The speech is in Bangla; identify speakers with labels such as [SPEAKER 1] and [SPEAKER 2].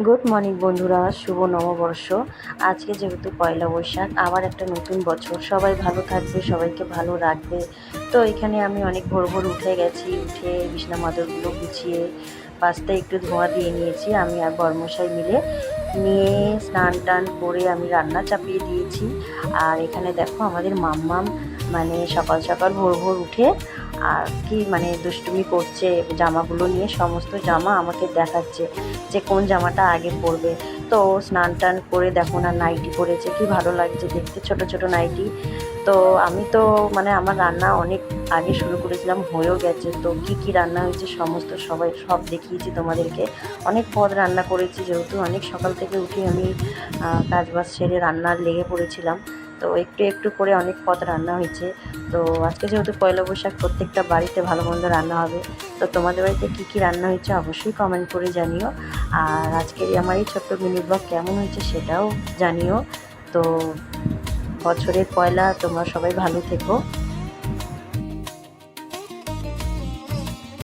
[SPEAKER 1] গুড মর্নিং বন্ধুরা, শুভ নববর্ষ। আজকে যেহেতু পয়লা বৈশাখ, আবার একটা নতুন বছর। সবাই ভালো থাকবে, সবাইকে ভালো রাখবে। তো এখানে আমি অনেক ভোর ভোর উঠে গেছি, উঠে বিছনা মাদরগুলো গুছিয়ে পাস্তায় একটু ধোঁয়া দিয়ে নিয়েছি। আমি আর বরমশাই মিলে নিয়ে স্নান টান করে আমি রান্না চাপিয়ে দিয়েছি। আর এখানে দেখো আমাদের মাম্মাম মানে সকাল সকাল ভোর ভোর উঠে আর কি মানে দুষ্টুমি করছে, জামাগুলো নিয়ে সমস্ত জামা আমাকে দেখাচ্ছে যে কোন জামাটা আগে পরবে। তো স্নান টান করে দেখো না নাইটি পরেছে, কি ভালো লাগছে দেখতে, ছোট ছোট নাইটি। তো আমি তো মানে আমার রান্না অনেক আগে শুরু করেছিলাম, হয়েও গেছে। তো কি কি রান্না হয়েছে সমস্ত সব দেখিয়েছি তোমাদেরকে। অনেক পদ রান্না করেছি, যেহেতু অনেক সকাল থেকে উঠে আমি কাজবাজ সেরে রান্নার লেগে পড়েছিলাম। তো একটু একটু করে অনেক পদ রান্না হয়েছে। তো আজকে যেহেতু পয়লা বৈশাখ, প্রত্যেকটা বাড়িতে ভালো মন্দ রান্না হবে। তো তোমাদের বাড়িতে কী কী রান্না হয়েছে অবশ্যই কমেন্ট করে জানিও। আর আজকের আমার এই ছোট্ট মিনি ব্লগ কেমন হয়েছে সেটাও জানিও। তো বছরের পয়লা, তোমরা সবাই ভালো থেকো।